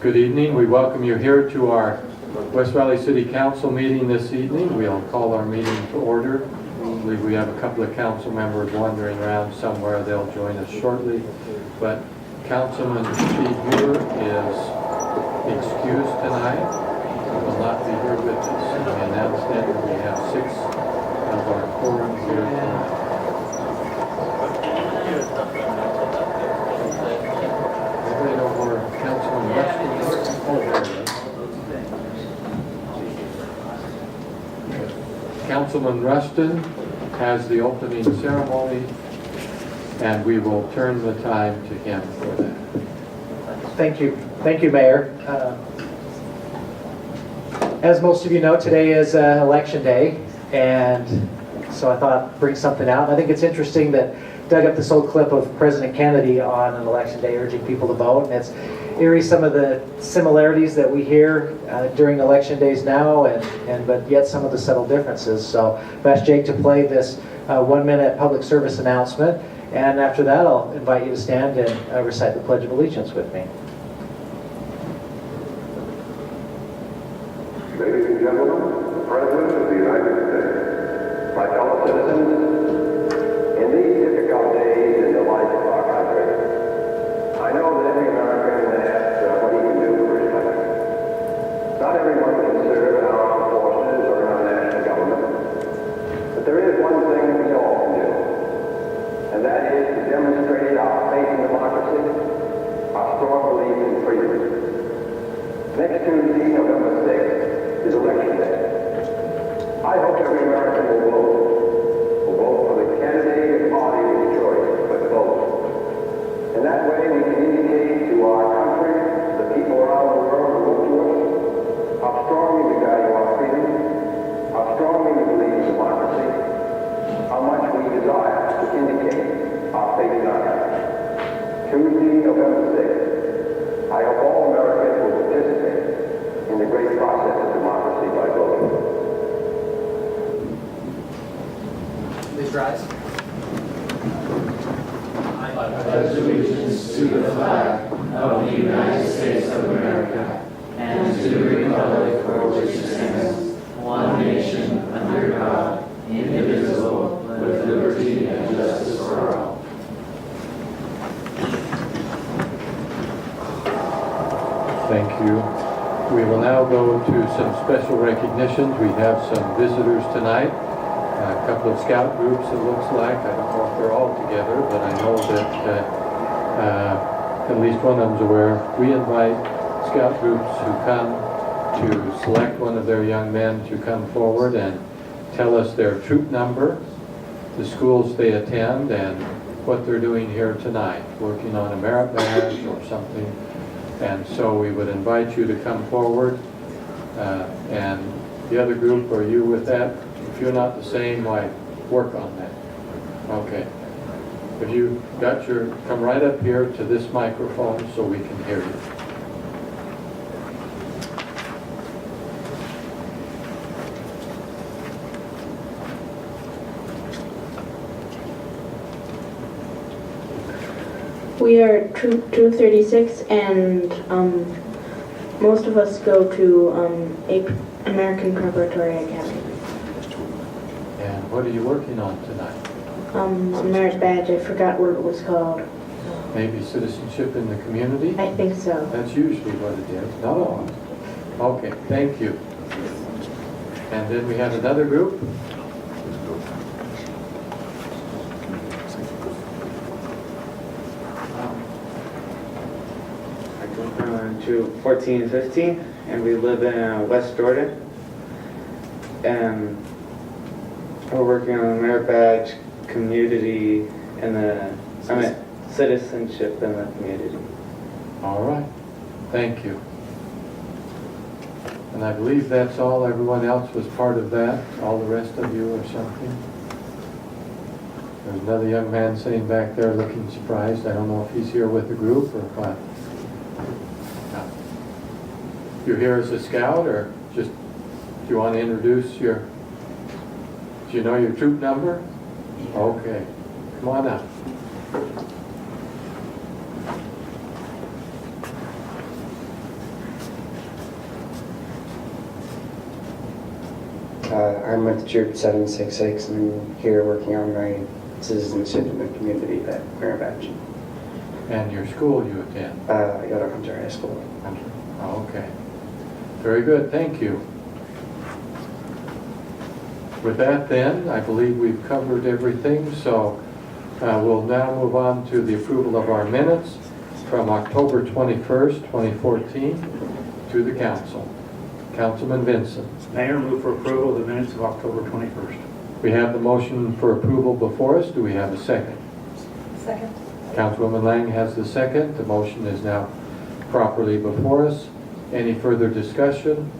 Good evening. We welcome you here to our West Valley City Council meeting this evening. We'll call our meeting to order. I believe we have a couple of council members wandering around somewhere. They'll join us shortly. But Councilman Steve Mueller is excused tonight. He will not be here with us. And we announced that we have 6 of our quorum here tonight. Anybody know where Councilman Rustin is? Oh, there it is. Councilman Rustin has the opening ceremony, and we will turn the time to him for that. Thank you, Mayor. As most of you know, today is Election Day, and so I thought I'd bring something out. I think it's interesting that dug up this old clip of President Kennedy on an election day urging people to vote, and it's eerie some of the similarities that we hear during election days now, but yet some of the subtle differences. So I've asked Jake to play this 1-minute public service announcement, and after that I'll invite you to stand and recite the Pledge of Allegiance with me. Ladies and gentlemen, the President of the United States, my fellow citizens, in these difficult days in the life of our country, I know that every American asks what he can do for his country. Not everyone can serve in our armed forces or in our national government, but there is one thing that we all can do, and that is to demonstrate our faith in democracy, our strong belief in freedom. Next Tuesday, November 6th, is Election Day. I hope every American will vote for the candidate and party of his choice, but vote. And that way we can indicate to our country, the people around the world who look to us, how strongly we value our freedom, how strongly we believe in democracy, how much we desire to indicate our faith in our country. Tuesday, November 6th, I hope all Americans will participate in the great process of democracy by voting. Please rise. I pledge allegiance to the flag of the United States of America and to the republic for which it stands, one nation, under God, indivisible, with liberty and justice for all. Thank you. We will now go to some special recognitions. We have some visitors tonight. A couple of scout groups, it looks like. I don't know if they're all together, but I know that at least one of them's aware. We invite scout groups who come to select one of their young men to come forward and tell us their troop number, the schools they attend, and what they're doing here tonight, working on a merit badge or something. And so we would invite you to come forward. And the other group, are you with that? If you're not the same, why work on that? Okay. If you got your, come right up here to this microphone so we can hear you. We are Troop 236, and most of us go to American Preparatory Academy. And what are you working on tonight? Merit badge, I forgot what it was called. Maybe citizenship in the community? I think so. That's usually what it is. Not always. Okay, thank you. And then we have another group. To 1415, and we live in West Jordan, and we're working on the merit badge, community, and citizenship in the community. All right, thank you. And I believe that's all. Everyone else was part of that, all the rest of you or something. There's another young man sitting back there looking surprised. I don't know if he's here with the group or what. You're here as a scout, or just, do you want to introduce your, do you know your troop number? Yeah. Okay, come on up. I'm with Troop 766 and I'm here working on my citizenship in the community at Mirabadge. And your school you attend? I go to Hunter High School. Oh, okay. Very good, thank you. With that then, I believe we've covered everything, so we'll now move on to the approval of our minutes from October 21st, 2014 to the council. Councilman Vincent. Mayor, move for approval of the minutes of October 21st. We have the motion for approval before us. Do we have a second? Second. Councilwoman Lang has the second. The motion is now properly before us. Any further discussion?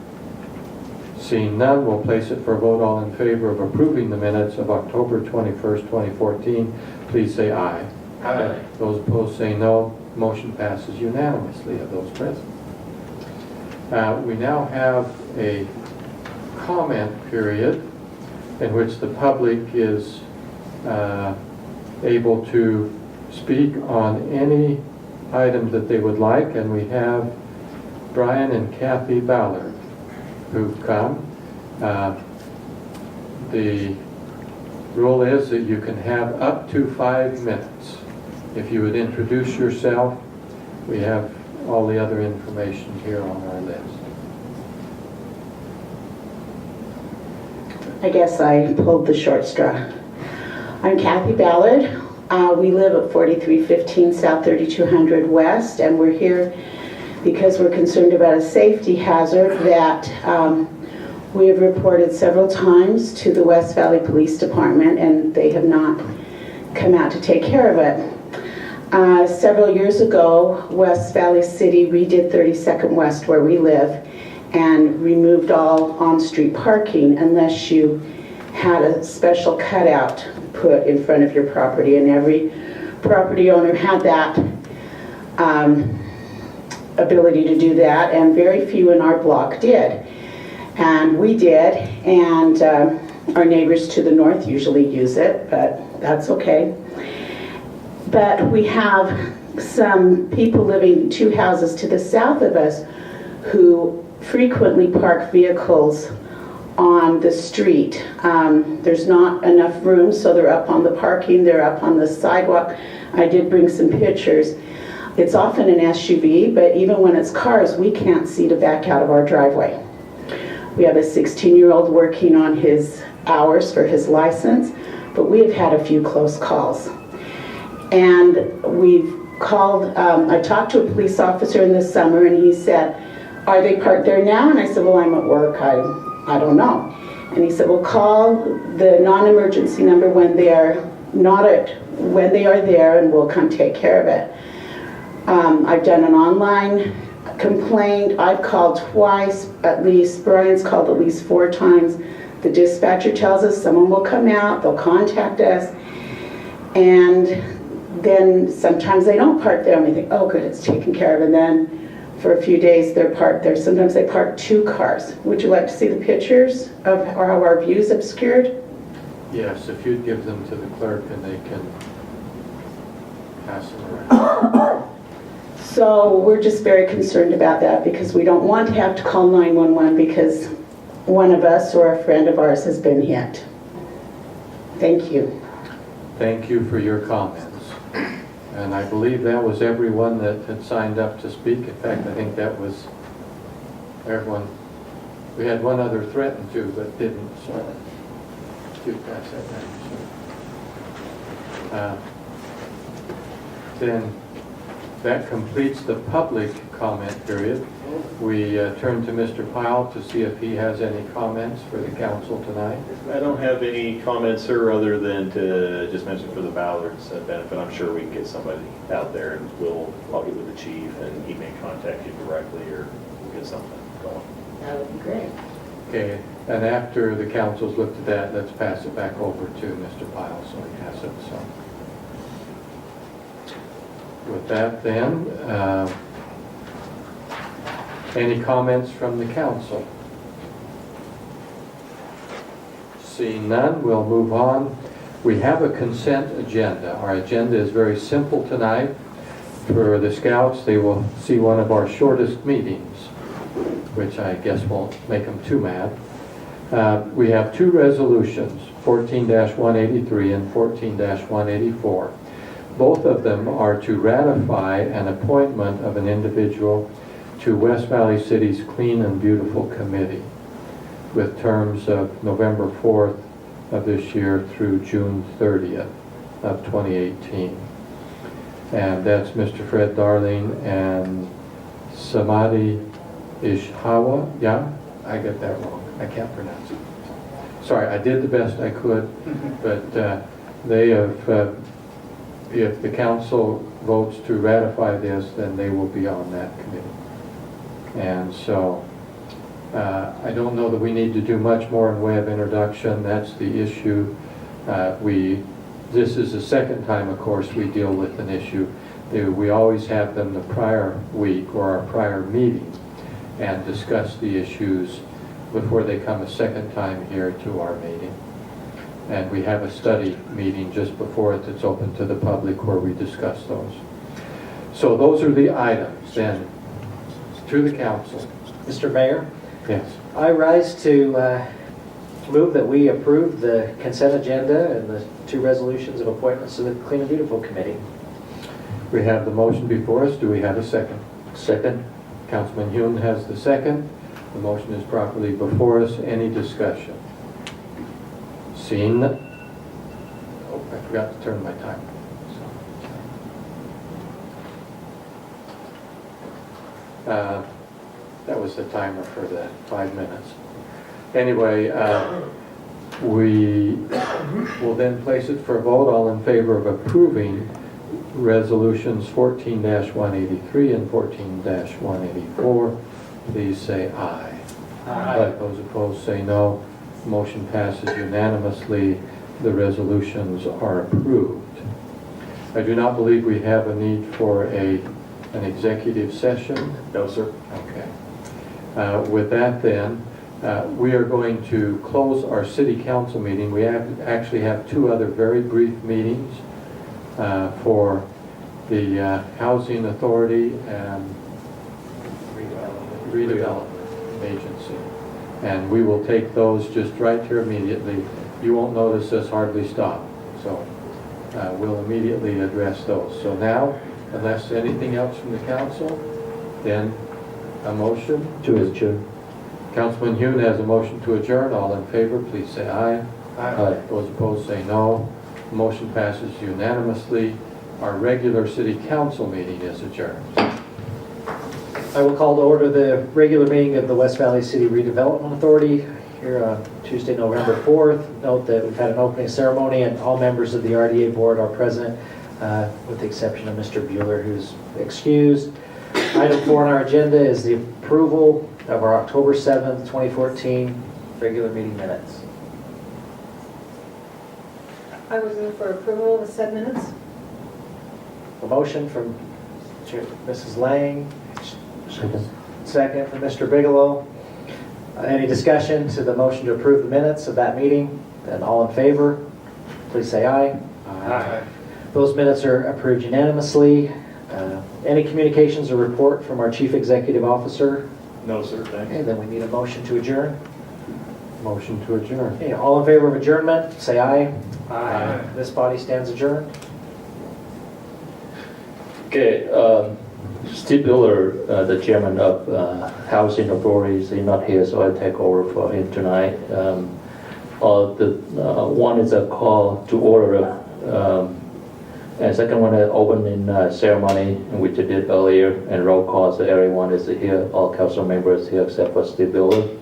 Seeing none, we'll place it for a vote. All in favor of approving the minutes of October 21st, 2014, please say aye. Aye. Those opposed say no. Motion passes unanimously of those present. We now have a comment period in which the public is able to speak on any item that they would like, and we have Brian and Kathy Ballard who've come. The rule is that you can have up to 5 minutes. If you would introduce yourself, we have all the other information here on our list. I guess I pulled the short straw. I'm Kathy Ballard. We live at 4315 South 3200 West, and we're here because we're concerned about a safety hazard that we have reported several times to the West Valley Police Department, and they have not come out to take care of it. Several years ago, West Valley City redid 32nd West where we live and removed all on-street parking unless you had a special cutout put in front of your property, and every property owner had that ability to do that, and very few in our block did. And we did, and our neighbors to the north usually use it, but that's okay. But we have some people living 2 houses to the south of us who frequently park vehicles on the street. There's not enough room, so they're up on the parking, they're up on the sidewalk. I did bring some pictures. It's often an SUV, but even when it's cars, we can't see to back out of our driveway. We have a 16-year-old working on his hours for his license, but we have had a few close calls. And we've called, I talked to a police officer in the summer, and he said, "Are they parked there now?" And I said, "Well, I'm at work, I don't know." And he said, "Well, call the non-emergency number when they are when they are there, and we'll come take care of it." I've done an online complaint. I've called twice at least. Brian's called at least 4 times. The dispatcher tells us someone will come out, they'll contact us, and then sometimes they don't park there, and we think, oh good, it's taken care of, and then for a few days they're parked there. Sometimes they park 2 cars. Would you like to see the pictures of how our view's obscured? Yes, if you'd give them to the clerk and they can pass them around. So we're just very concerned about that because we don't want to have to call 911 because one of us or a friend of ours has been hit. Thank you. Thank you for your comments. And I believe that was everyone that had signed up to speak. In fact, I think that was everyone. We had one other threatened to, but didn't, so do pass that down. Then that completes the public comment period. We turn to Mr. Pyle to see if he has any comments for the council tonight. I don't have any comments, sir, other than to just mention for the Ballards' benefit. I'm sure we can get somebody out there, and I'll get with the chief, and he may contact you directly, or we'll get something going. That would be great. Okay, and after the council's looked at that, let's pass it back over to Mr. Pyle so he has it. So, with that then, any comments from the council? Seeing none, we'll move on. We have a consent agenda. Our agenda is very simple tonight. For the scouts, they will see one of our shortest meetings, which I guess won't make them too mad. We have two resolutions, 14-183 and 14-184. Both of them are to ratify an appointment of an individual to West Valley City's Clean and Beautiful Committee with terms of November 4th of this year through June 30th of 2018. And that's Mr. Fred Darling and Samadhi Ishhawa. Yeah, I get that wrong. I can't pronounce it. Sorry, I did the best I could, but they have, if the council votes to ratify this, then they will be on that committee. And so I don't know that we need to do much more in way of introduction. That's the issue. This is the second time, of course, we deal with an issue. We always have them the prior week or our prior meeting and discuss the issues before they come a second time here to our meeting. And we have a study meeting just before it that's open to the public where we discuss those. So those are the items. Then to the council. Mr. Mayor, Yes. I rise to move that we approve the consent agenda and the two resolutions of appointments to the Clean and Beautiful Committee. We have the motion before us. Do we have a second? Second. Councilman Hune has the second. The motion is properly before us. Any discussion? Seeing none. Oh, I forgot to turn my timer. That was the timer for the 5 minutes. Anyway, we will then place it for a vote. All in favor of approving resolutions 14-183 and 14-184, please say aye. Aye. Those opposed say no. Motion passes unanimously. The resolutions are approved. I do not believe we have a need for an executive session. No, sir. Okay. With that then, we are going to close our city council meeting. We actually have two other very brief meetings for the Housing Authority and Redevelopment Agency. And we will take those just right here immediately. You won't notice us hardly stop. So we'll immediately address those. So now, unless anything else from the council, then a motion to adjourn. Councilman Hune has a motion to adjourn. All in favor, please say aye. Aye. Those opposed say no. Motion passes unanimously. Our regular city council meeting is adjourned. I will call to order the regular meeting of the West Valley City Redevelopment Authority here on Tuesday, November 4th. Note that we've had an opening ceremony and all members of the RDA board are present, with the exception of Mr. Bueller, who's excused. Item 4 on our agenda is the approval of our October 7th, 2014 regular meeting minutes. I would move for approval of the said minutes. A motion from Mrs. Lang. Second from Mr. Bigelow. Any discussion to the motion to approve the minutes of that meeting? Then all in favor, please say aye. Aye. Those minutes are approved unanimously. Any communications or report from our Chief Executive Officer? No, sir. Okay, Thanks. then we need a motion to adjourn. Motion to adjourn. Okay, all in favor of adjournment, say aye. Aye. This body stands adjourned. Okay, Steve Bueller, the chairman of Housing Authority, is not here, so I take over for him tonight. One is a call to order, and second one is opening ceremony, which I did earlier, and roll call, so everyone is here, all council members here except for Steve Bueller.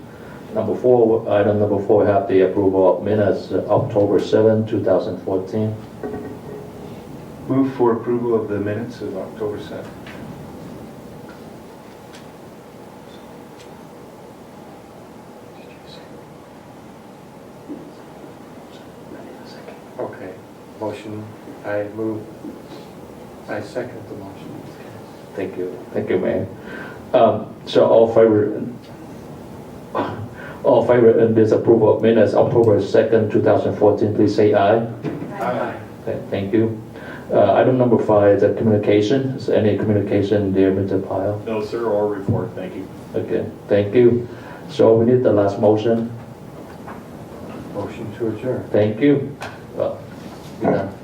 Item number four, we have the approval of minutes, October 7, 2014. Move for approval of the minutes of October 7th. Okay. Motion, I second the motion. Thank you, Mayor. So all favor in this approval of minutes, October 2nd, 2014, please say aye. Aye. Okay, thank you. Item number 5 is a communication. Is there any communication there, Mr. Pyle? No, sir, or report. Thank you. Okay, thank you. So we need the last motion. Motion to adjourn. Thank you. Well, we're done.